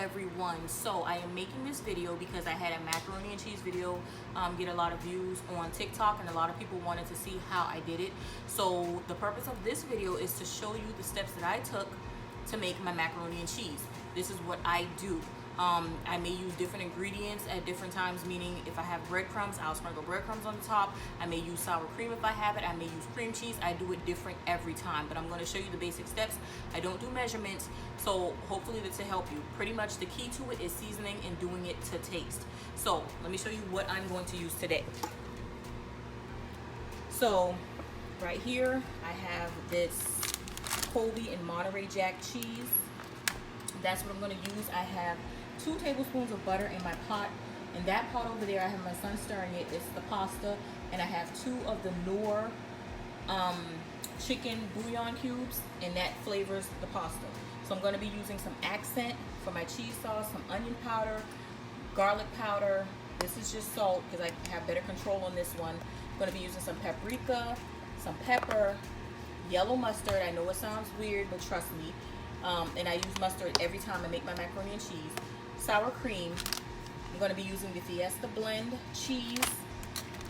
everyone. So I am making this video because I had a macaroni and cheese video get a lot of views on TikTok, and a lot of people wanted to see how I did it. So the purpose of this video is to show you the steps that I took to make my macaroni and cheese. This is what I do. I may use different ingredients at different times, meaning if I have breadcrumbs, I'll sprinkle breadcrumbs on the top. I may use sour cream if I have it. I may use cream cheese. I do it different every time, but I'm going to show you the basic steps. I don't do measurements, so hopefully that's to help you. Pretty much the key to it is seasoning and doing it to taste. So let me show you what I'm going to use today. So right here, I have this Colby and Monterey Jack cheese. That's what I'm going to use. I have 2 tablespoons of butter in my pot. In that pot over there, I have my son stirring it. It's the pasta. And I have 2 of the Knorr chicken bouillon cubes, and that flavors the pasta. So I'm going to be using some accent for my cheese sauce, some onion powder, garlic powder. This is just salt because I have better control on this one. I'm going to be using some paprika, some pepper, yellow mustard. I know it sounds weird, but trust me. And I use mustard every time I make my macaroni and cheese. Sour cream. I'm going to be using the Fiesta Blend cheese.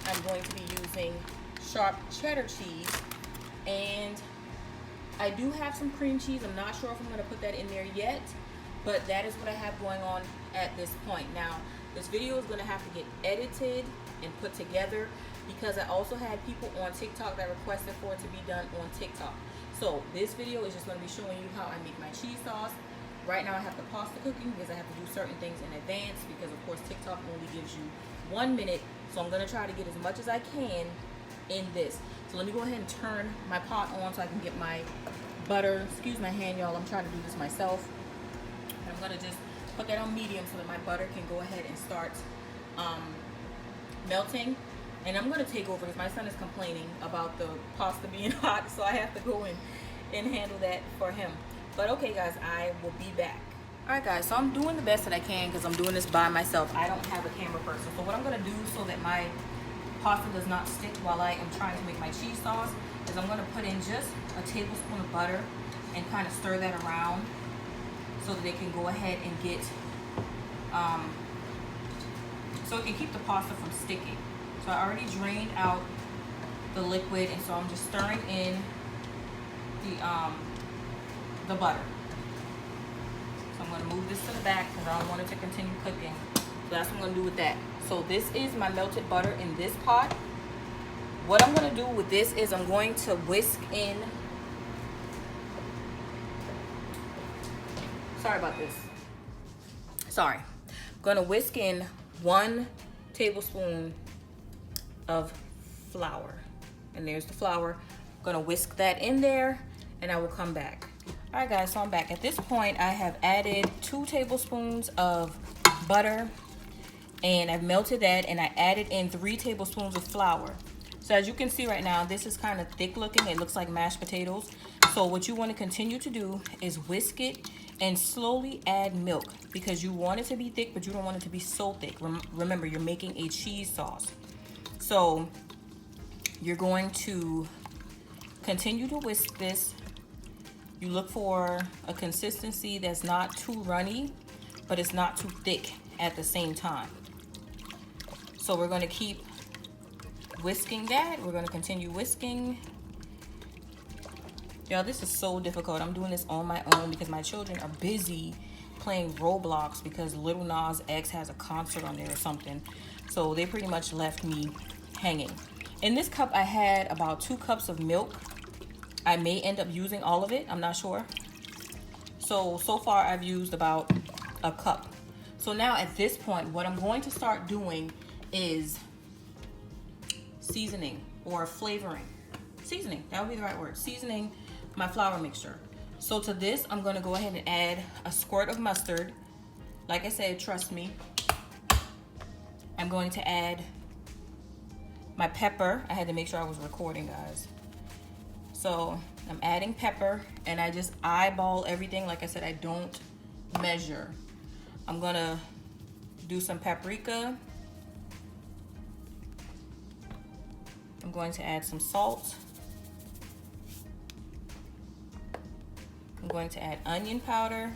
I'm going to be using sharp cheddar cheese. And I do have some cream cheese. I'm not sure if I'm going to put that in there yet, but that is what I have going on at this point. Now, this video is going to have to get edited and put together because I also had people on TikTok that requested for it to be done on TikTok. So this video is just going to be showing you how I make my cheese sauce. Right now I have the pasta cooking because I have to do certain things in advance because of course TikTok only gives you 1 minute. So I'm going to try to get as much as I can in this. So let me go ahead and turn my pot on so I can get my butter. Excuse my hand, y'all. I'm trying to do this myself. And I'm going to just put that on medium so that my butter can go ahead and start melting. And I'm going to take over because my son is complaining about the pasta being hot, so I have to go in and handle that for him. But okay, guys, I will be back. All right, guys, so I'm doing the best that I can because I'm doing this by myself. I don't have a camera person. So what I'm going to do so that my pasta does not stick while I am trying to make my cheese sauce is I'm going to put in just a tablespoon of butter and kind of stir that around so that it can go ahead and get, so it can keep the pasta from sticking. So I already drained out the liquid, and so I'm just stirring in the butter. So I'm going to move this to the back because I don't want it to continue cooking. So that's what I'm going to do with that. So this is my melted butter in this pot. What I'm going to do with this is I'm going to whisk in. Sorry about this. Sorry. I'm going to whisk in 1 tablespoon of flour. And there's the flour. I'm going to whisk that in there and I will come back. All right, guys, so I'm back. At this point, I have added 2 tablespoons of butter and I've melted that, and I added in 3 tablespoons of flour. So as you can see right now, this is kind of thick looking. It looks like mashed potatoes. So what you want to continue to do is whisk it and slowly add milk because you want it to be thick, but you don't want it to be so thick. Remember, you're making a cheese sauce. So you're going to continue to whisk this. You look for a consistency that's not too runny, but it's not too thick at the same time. So we're going to keep whisking that. We're going to continue whisking. Y'all, this is so difficult. I'm doing this on my own because my children are busy playing Roblox because Lil Nas X has a concert on there or something. So they pretty much left me hanging. In this cup, I had about 2 cups of milk. I may end up using all of it. I'm not sure. So far I've used about a cup. So now at this point, what I'm going to start doing is seasoning or flavoring. Seasoning, that would be the right word. Seasoning my flour mixture. So to this, I'm going to go ahead and add a squirt of mustard. Like I said, trust me. I'm going to add my pepper. I had to make sure I was recording, guys. So I'm adding pepper and I just eyeball everything. Like I said, I don't measure. I'm gonna do some paprika. I'm going to add some salt. I'm going to add onion powder.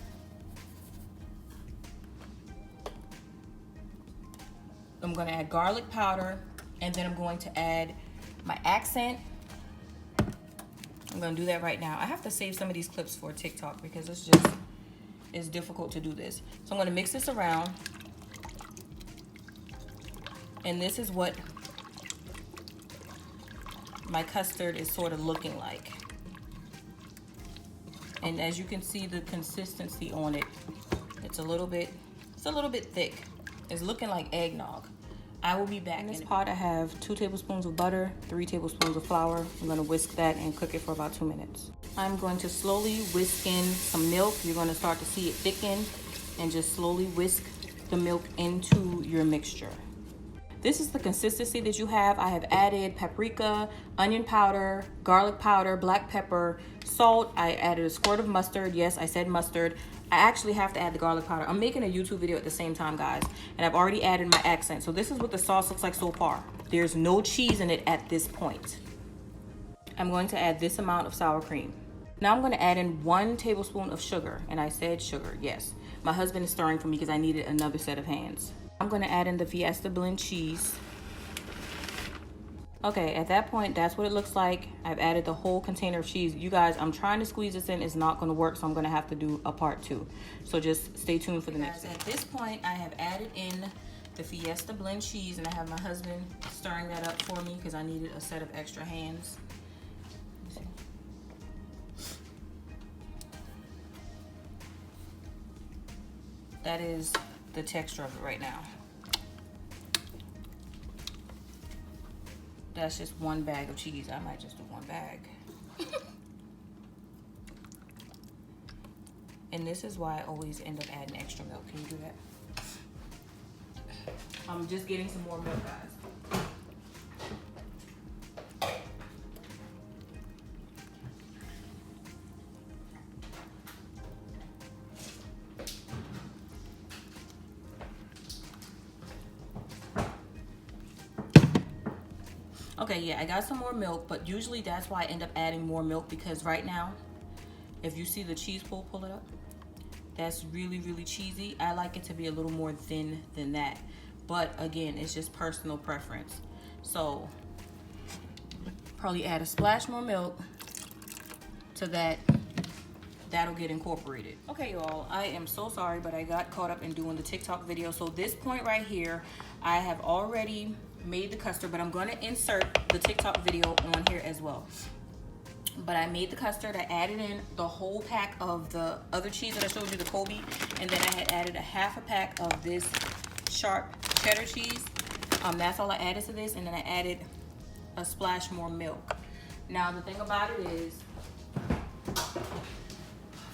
I'm gonna add garlic powder, and then I'm going to add my accent. I'm gonna do that right now. I have to save some of these clips for TikTok because it's difficult to do this. So I'm gonna mix this around. And this is what my custard is sort of looking like. And as you can see, the consistency on it, it's a little bit thick. It's looking like eggnog. I will be back. In this pot, I have 2 tablespoons of butter, 3 tablespoons of flour. I'm gonna whisk that and cook it for about 2 minutes. I'm going to slowly whisk in some milk. You're gonna start to see it thicken, and just slowly whisk the milk into your mixture. This is the consistency that you have. I have added paprika, onion powder, garlic powder, black pepper, salt. I added a squirt of mustard. Yes, I said mustard. I actually have to add the garlic powder. I'm making a YouTube video at the same time, guys, and I've already added my accent. So this is what the sauce looks like so far. There's no cheese in it at this point. I'm going to add this amount of sour cream. Now I'm going to add in 1 tablespoon of sugar, and I said sugar, yes. My husband is stirring for me because I needed another set of hands. I'm going to add in the Fiesta blend cheese. Okay, at that point, that's what it looks like. I've added the whole container of cheese. You guys, I'm trying to squeeze this in. It's not going to work, so I'm going to have to do a part 2. So just stay tuned for the next one. At this point, I have added in the Fiesta blend cheese, and I have my husband stirring that up for me because I needed a set of extra hands. That is the texture of it right now. That's just 1 bag of cheese. I might just do 1 bag. And this is why I always end up adding extra milk. Can you do that? I'm just getting some more milk, guys. Okay, yeah, I got some more milk, but usually that's why I end up adding more milk, because right now, if you see the cheese pull it up, that's really, really cheesy. I like it to be a little more thin than that. But again, it's just personal preference. So probably add a splash more milk to that. That'll get incorporated. Okay, y'all, I am so sorry, but I got caught up in doing the TikTok video. So this point right here, I have already made the custard, but I'm going to insert the TikTok video on here as well. But I made the custard. I added in the whole pack of the other cheese that I showed you, the Colby, and then I had added a half a pack of this sharp cheddar cheese. That's all I added to this, and then I added a splash more milk. Now the thing about it is,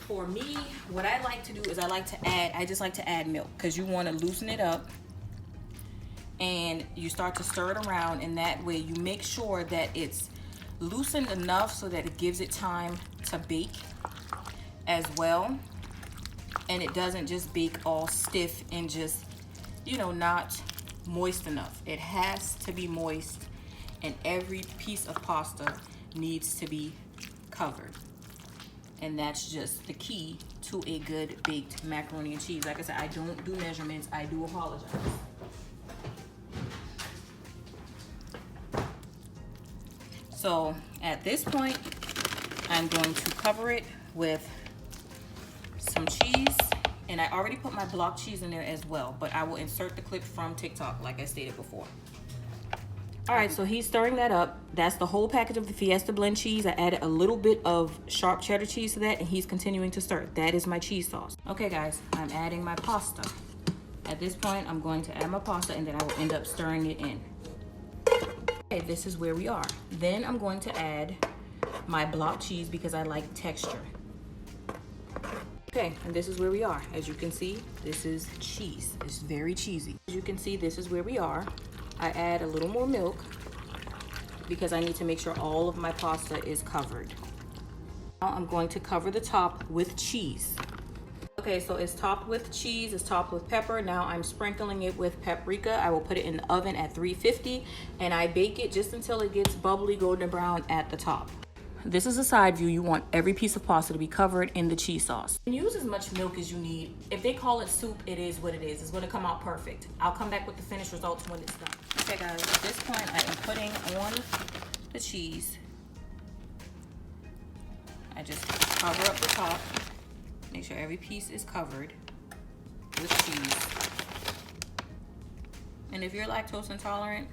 for me, what I like to do is I just like to add milk, because you want to loosen it up and you start to stir it around, and that way you make sure that it's loosened enough so that it gives it time to bake as well, and it doesn't just bake all stiff and just, you know, not moist enough. It has to be moist, and every piece of pasta needs to be covered. And that's just the key to a good baked macaroni and cheese. Like I said, I don't do measurements. I do apologize. So at this point, I'm going to cover it with some cheese. And I already put my block cheese in there as well, but I will insert the clip from TikTok like I stated before. All right, so he's stirring that up. That's the whole package of the Fiesta blend cheese. I added a little bit of sharp cheddar cheese to that, and he's continuing to stir. That is my cheese sauce. Okay, guys, I'm adding my pasta. At this point, I'm going to add my pasta, and then I will end up stirring it in. Okay, this is where we are. Then I'm going to add my block cheese because I like texture. Okay, and this is where we are. As you can see, this is cheese. It's very cheesy. As you can see, this is where we are. I add a little more milk because I need to make sure all of my pasta is covered. Now I'm going to cover the top with cheese. Okay, so it's topped with cheese, it's topped with pepper. Now I'm sprinkling it with paprika. I will put it in the oven at 350, and I bake it just until it gets bubbly golden brown at the top. this is a side view. You want every piece of pasta to be covered in the cheese sauce. And use as much milk as you need. If they call it soup, it is what it is. It's gonna come out perfect. I'll come back with the finished results when it's done. Okay guys, at this point I am putting on the cheese. I just cover up the top. Make sure every piece is covered with cheese. And if you're lactose intolerant,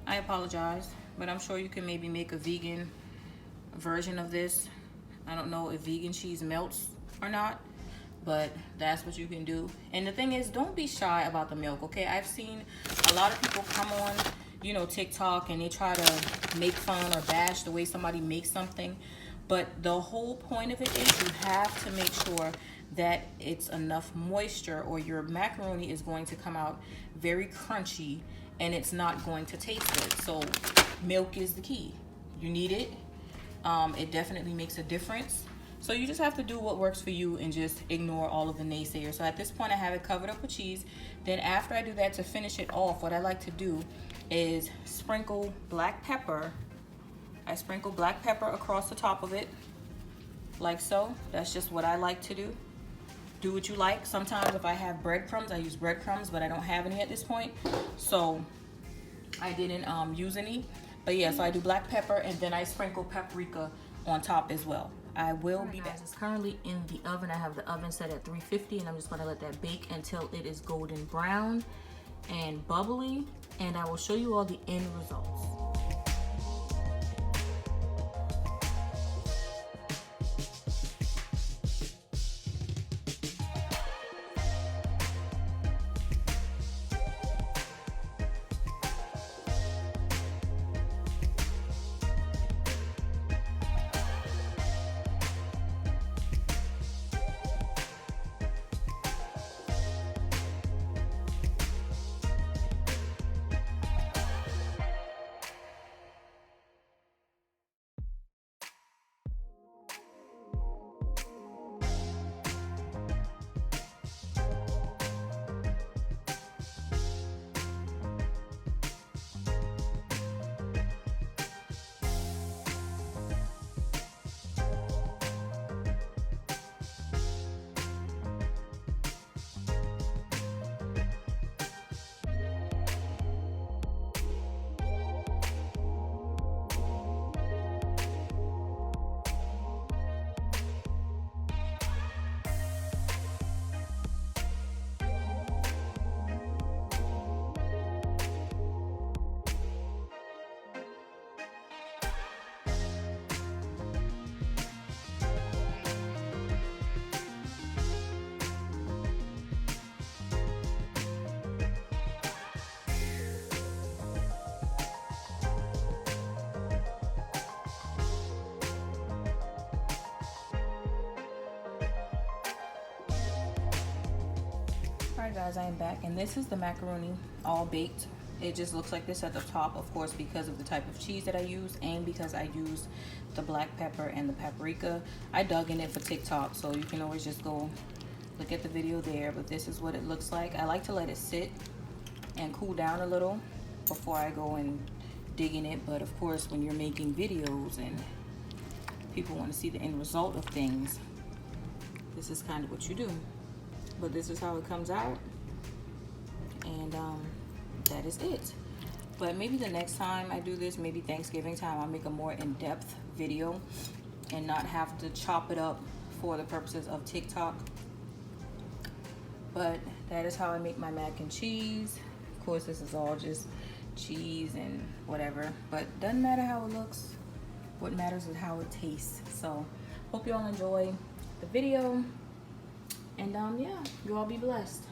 I apologize, but I'm sure you can maybe make a vegan version of this. I don't know if vegan cheese melts or not, but that's what you can do. And the thing is, don't be shy about the milk, okay? I've seen a lot of people come on, you know, TikTok, and they try to make fun or bash the way somebody makes something. But the whole point of it is you have to make sure that it's enough moisture, or your macaroni is going to come out very crunchy and it's not going to taste good. So milk is the key. You need it. It definitely makes a difference. So you just have to do what works for you and just ignore all of the naysayers. So at this point I have it covered up with cheese. Then after I do that, to finish it off, what I like to do is sprinkle black pepper. I sprinkle black pepper across the top of it, like so. That's just what I like to do. Do what you like. Sometimes if I have breadcrumbs, I use breadcrumbs, but I don't have any at this point, so I didn't use any. But yeah, so I do black pepper, and then I sprinkle paprika on top as well. I will be back. It's currently in the oven. I have the oven set at 350, and I'm just gonna let that bake until it is golden brown and bubbly, and I will show you all the end results. Alright guys, I am back, and this is the macaroni all baked. It just looks like this at the top, of course, because of the type of cheese that I use and because I used the black pepper and the paprika. I dug in it for TikTok, so you can always just go look at the video there, but this is what it looks like. I like to let it sit and cool down a little before I go and dig in it, but of course when you're making videos and people want to see the end result of things, this is kind of what you do. But this is how it comes out, and that is it. But maybe the next time I do this, maybe Thanksgiving time, I'll make a more in-depth video and not have to chop it up for the purposes of TikTok. But that is how I make my mac and cheese. Of course, this is all just cheese and whatever, but doesn't matter how it looks. What matters is how it tastes. So hope you all enjoy the video. And yeah, you all be blessed.